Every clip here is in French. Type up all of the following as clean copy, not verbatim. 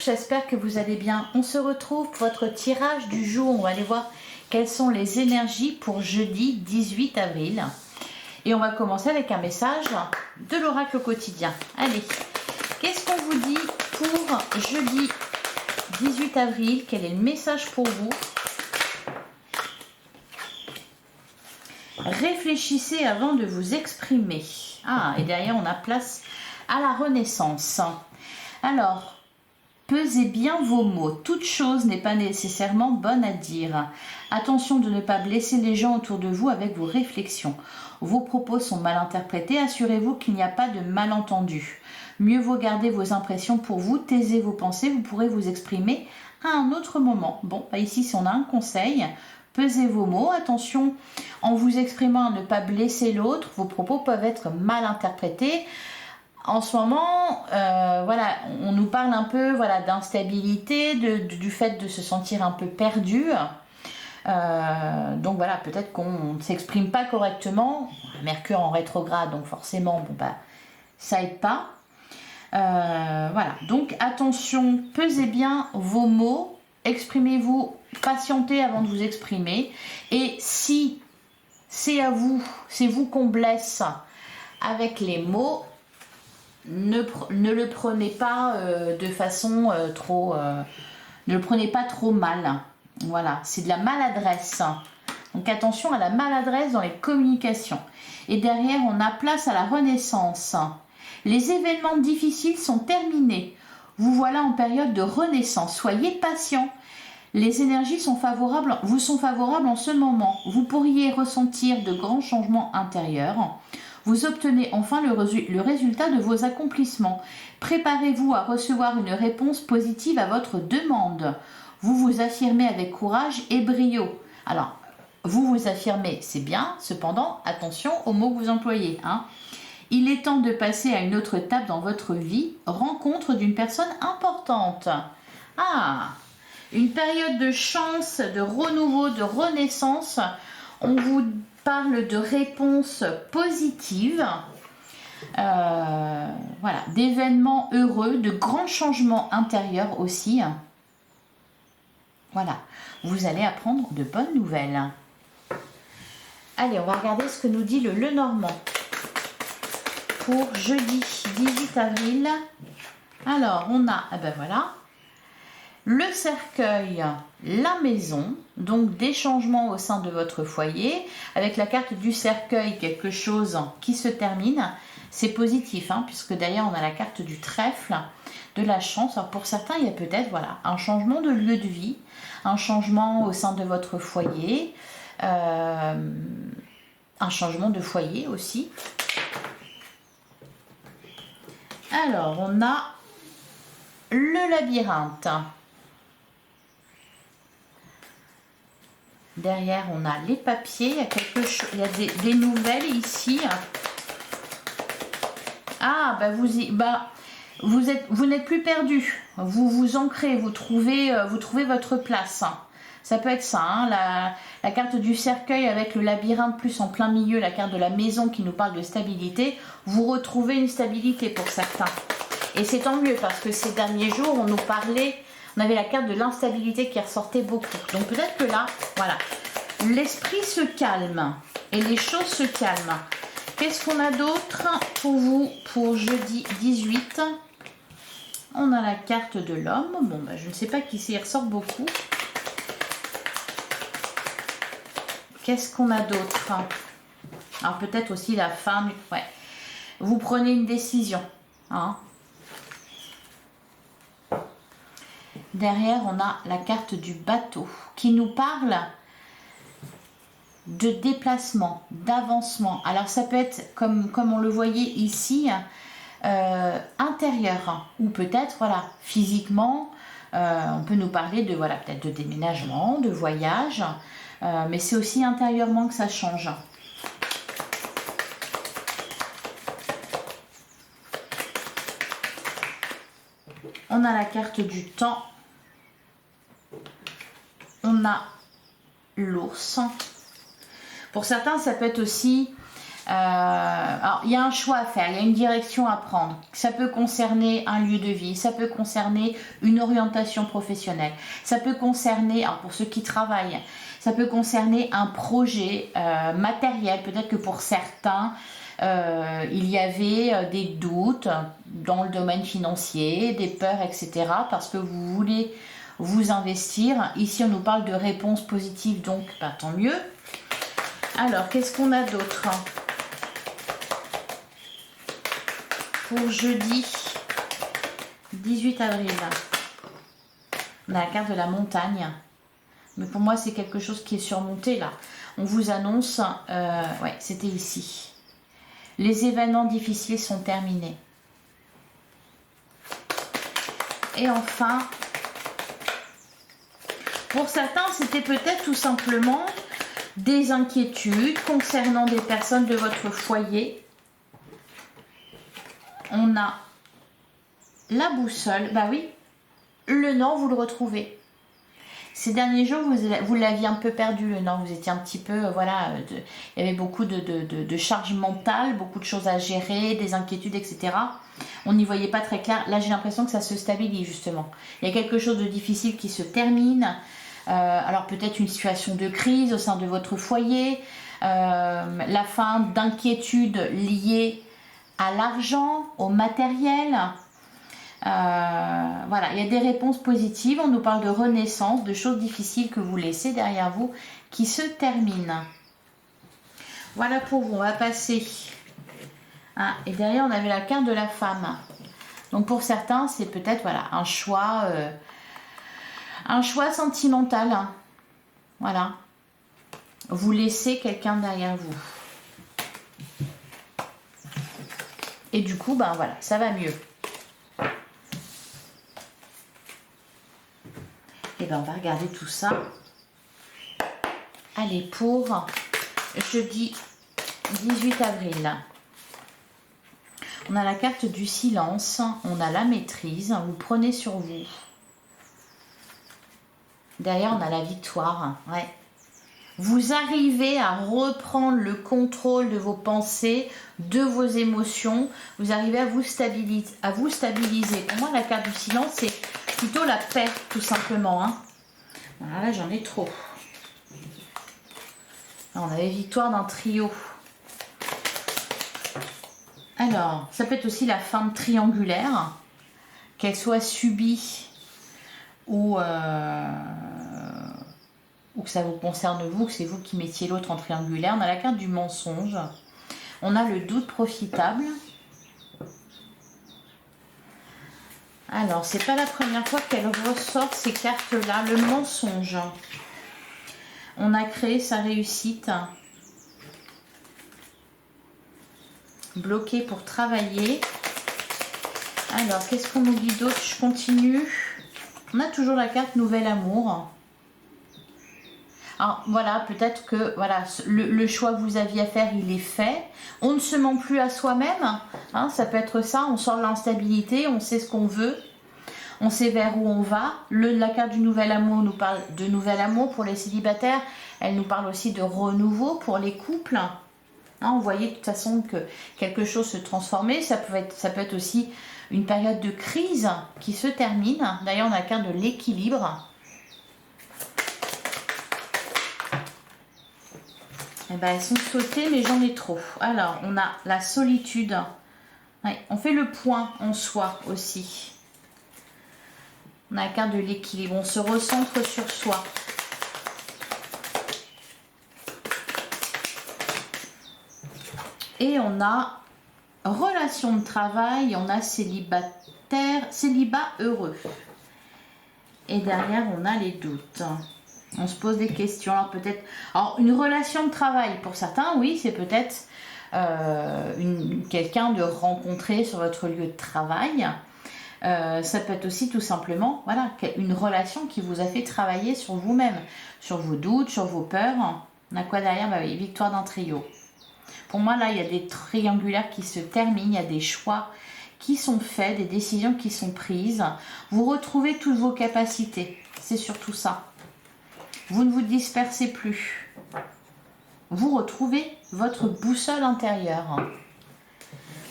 J'espère que vous allez bien. On se retrouve pour votre tirage du jour. On va aller voir quelles sont les énergies pour jeudi 18 avril. Et on va commencer avec un message de l'oracle quotidien. Allez, qu'est-ce qu'on vous dit pour jeudi 18 avril? Quel est le message pour vous? Réfléchissez avant de vous exprimer. Ah, et derrière on a place à la renaissance. Alors, pesez bien vos mots. Toute chose n'est pas nécessairement bonne à dire. Attention de ne pas blesser les gens autour de vous avec vos réflexions. Vos propos sont mal interprétés. Assurez-vous qu'il n'y a pas de malentendu. Mieux vaut garder vos impressions pour vous. Taisez vos pensées. Vous pourrez vous exprimer à un autre moment. Bon, ici, si on a un conseil, pesez vos mots. Attention, en vous exprimant à ne pas blesser l'autre. Vos propos peuvent être mal interprétés. En ce moment, voilà, on nous parle un peu, voilà, d'instabilité, du fait de se sentir un peu perdu. Donc voilà, peut-être qu'on ne s'exprime pas correctement. Mercure en rétrograde, donc forcément, bon bah, ça aide pas. Voilà, donc attention, pesez bien vos mots, exprimez-vous, patientez avant de vous exprimer. Et si c'est à vous, c'est vous qu'on blesse avec les mots, ne le prenez pas de façon trop... ne le prenez pas trop mal. Voilà, c'est de la maladresse. Donc attention à la maladresse dans les communications. Et derrière, on a place à la renaissance. Les événements difficiles sont terminés. Vous voilà en période de renaissance. Soyez patient. Les énergies vous sont favorables en ce moment. Vous pourriez ressentir de grands changements intérieurs. Vous obtenez enfin le résultat de vos accomplissements. Préparez-vous à recevoir une réponse positive à votre demande. Vous vous affirmez avec courage et brio. Alors, vous vous affirmez, c'est bien, cependant, attention aux mots que vous employez. Il est temps de passer à une autre étape dans votre vie, rencontre d'une personne importante. Ah, une période de chance, de renouveau, de renaissance. On vous parle de réponses positives, voilà, d'événements heureux, de grands changements intérieurs aussi. Voilà, vous allez apprendre de bonnes nouvelles. Allez, on va regarder ce que nous dit le Lenormand pour jeudi 18 avril. Alors, on a, ben voilà, le cercueil, la maison, donc des changements au sein de votre foyer. Avec la carte du cercueil, quelque chose qui se termine. C'est positif, puisque d'ailleurs on a la carte du trèfle, de la chance. Alors pour certains, il y a peut-être voilà, un changement de lieu de vie, un changement au sein de votre foyer, un changement de foyer aussi. Alors, on a le labyrinthe. Derrière, on a les papiers. Il y a quelque chose, il y a des nouvelles ici. Ah, bah vous n'êtes plus perdu. Vous vous ancrez, vous trouvez votre place. Ça peut être ça, la carte du cercueil avec le labyrinthe plus en plein milieu, la carte de la maison qui nous parle de stabilité. Vous retrouvez une stabilité pour certains. Et c'est tant mieux parce que ces derniers jours, on nous parlait... On avait la carte de l'instabilité qui ressortait beaucoup. Donc peut-être que là, voilà, l'esprit se calme et les choses se calment. Qu'est-ce qu'on a d'autre pour vous pour jeudi 18? On a la carte de l'homme. Bon, bah, je ne sais pas qui c'est, il ressort beaucoup. Qu'est-ce qu'on a d'autre? Alors peut-être aussi la femme. Ouais. Vous prenez une décision. Derrière, on a la carte du bateau qui nous parle de déplacement, d'avancement. Alors, ça peut être, comme on le voyait ici, intérieur ou peut-être, voilà, physiquement. On peut nous parler de, voilà, peut-être de déménagement, de voyage, mais c'est aussi intérieurement que ça change. On a la carte du temps. On a l'ours. Pour certains, ça peut être aussi Alors, il y a un choix à faire, il y a une direction à prendre. Ça peut concerner un lieu de vie, ça peut concerner une orientation professionnelle, ça peut concerner, alors pour ceux qui travaillent, ça peut concerner un projet matériel. Peut-être que pour certains, il y avait des doutes dans le domaine financier, des peurs, etc. Parce que vous voulez vous investir. Ici, on nous parle de réponses positives, donc bah, tant mieux. Alors, qu'est-ce qu'on a d'autre ? Pour jeudi 18 avril, on a la carte de la montagne. Mais pour moi, c'est quelque chose qui est surmonté là. On vous annonce, ouais, c'était ici. Les événements difficiles sont terminés. Et enfin, pour certains, c'était peut-être tout simplement des inquiétudes concernant des personnes de votre foyer. On a la boussole, bah oui, le nord, vous le retrouvez. Ces derniers jours, vous l'aviez un peu perdu, le nord, vous étiez un petit peu, voilà, il y avait beaucoup de charge mentale, beaucoup de choses à gérer, des inquiétudes, etc. On n'y voyait pas très clair. Là, j'ai l'impression que ça se stabilise, justement. Il y a quelque chose de difficile qui se termine. Alors, peut-être une situation de crise au sein de votre foyer, la fin d'inquiétudes liées à l'argent, au matériel. Voilà, il y a des réponses positives. On nous parle de renaissance, de choses difficiles que vous laissez derrière vous qui se terminent. Voilà pour vous. On va passer. Ah, et derrière, on avait la carte de la femme. Donc pour certains, c'est peut-être voilà, un choix sentimental. Voilà. Vous laissez quelqu'un derrière vous. Et du coup, ben voilà, ça va mieux. Et ben on va regarder tout ça. Allez, pour jeudi 18 avril. On a la carte du silence, on a la maîtrise, vous prenez sur vous. Derrière, on a la victoire. Ouais. Vous arrivez à reprendre le contrôle de vos pensées, de vos émotions. Vous arrivez à vous stabiliser. Pour moi, la carte du silence, c'est plutôt la paix, tout simplement. Hein. Voilà, là, j'en ai trop. Là, on avait victoire d'un trio. Alors, ça peut être aussi la femme triangulaire, qu'elle soit subie ou que ça vous concerne vous, que c'est vous qui mettiez l'autre en triangulaire. On a la carte du mensonge. On a le doute profitable. Alors, c'est pas la première fois qu'elle ressort ces cartes-là. Le mensonge. On a créé sa réussite. Bloqué pour travailler. Alors, qu'est-ce qu'on nous dit d'autre? Je continue. On a toujours la carte Nouvel Amour. Alors, voilà, peut-être que voilà, le choix que vous aviez à faire, il est fait. On ne se ment plus à soi-même. Hein, ça peut être ça. On sort de l'instabilité. On sait ce qu'on veut. On sait vers où on va. La carte du Nouvel Amour nous parle de Nouvel Amour pour les célibataires. Elle nous parle aussi de renouveau pour les couples. Hein, on voyait de toute façon que quelque chose se transformait. Ça peut être aussi une période de crise qui se termine. D'ailleurs, on a la carte de l'équilibre. Eh ben, elles sont sautées, mais j'en ai trop. Alors, on a la solitude. Ouais, on fait le point en soi aussi. On a la carte de l'équilibre. On se recentre sur soi. Et on a relation de travail. On a célibat heureux. Et derrière, on a les doutes. On se pose des questions. Alors peut-être, une relation de travail pour certains, oui, c'est peut-être quelqu'un de rencontrer sur votre lieu de travail. Ça peut être aussi tout simplement, voilà, une relation qui vous a fait travailler sur vous-même, sur vos doutes, sur vos peurs. On a quoi derrière? Bah oui, victoire d'un trio. Pour moi, là, il y a des triangulaires qui se terminent, il y a des choix qui sont faits, des décisions qui sont prises. Vous retrouvez toutes vos capacités. C'est surtout ça. Vous ne vous dispersez plus. vous retrouvez votre boussole intérieure.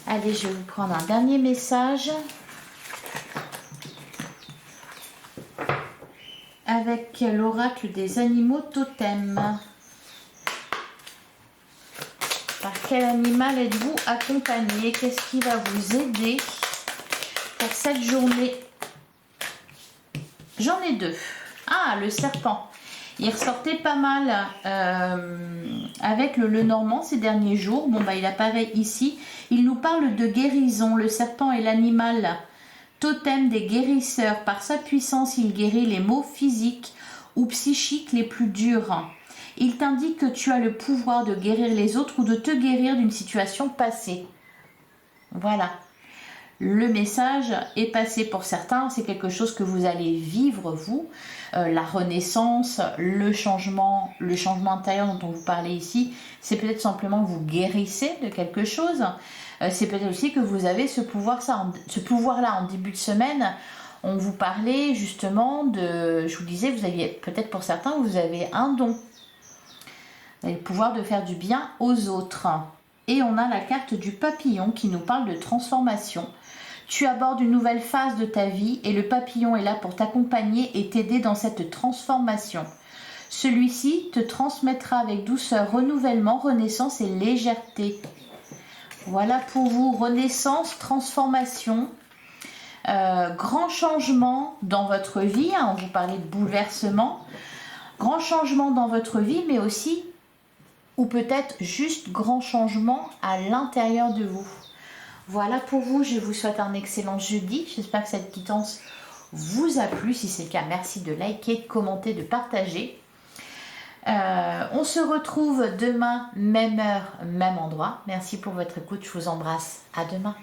Allez, je vais vous prendre un dernier message avec l'oracle des animaux totems. Par quel animal êtes-vous accompagné? Qu'est-ce qui va vous aider pour cette journée? J'en ai deux. Ah, le serpent. Il ressortait pas mal avec le Lenormand ces derniers jours. Bon, bah, il apparaît ici. Il nous parle de guérison. Le serpent est l'animal totem des guérisseurs. Par sa puissance, il guérit les maux physiques ou psychiques les plus durs. Il t'indique que tu as le pouvoir de guérir les autres ou de te guérir d'une situation passée. Voilà. Le message est passé pour certains, c'est quelque chose que vous allez vivre vous, la renaissance, le changement intérieur dont on vous parlait ici, c'est peut-être simplement que vous guérissez de quelque chose, c'est peut-être aussi que vous avez ce pouvoir-là en début de semaine. On vous parlait justement de, je vous disais, vous aviez peut-être pour certains, vous avez un don, vous avez le pouvoir de faire du bien aux autres. Et on a la carte du papillon qui nous parle de transformation. Tu abordes une nouvelle phase de ta vie et le papillon est là pour t'accompagner et t'aider dans cette transformation. Celui-ci te transmettra avec douceur, renouvellement, renaissance et légèreté. Voilà pour vous, renaissance, transformation, grand changement dans votre vie. On vous parlait de bouleversement. Grand changement dans votre vie, mais aussi, ou peut-être juste grand changement à l'intérieur de vous. Voilà pour vous, je vous souhaite un excellent jeudi. J'espère que cette guidance vous a plu. Si c'est le cas, merci de liker, de commenter, de partager. On se retrouve demain, même heure, même endroit. Merci pour votre écoute, je vous embrasse. À demain.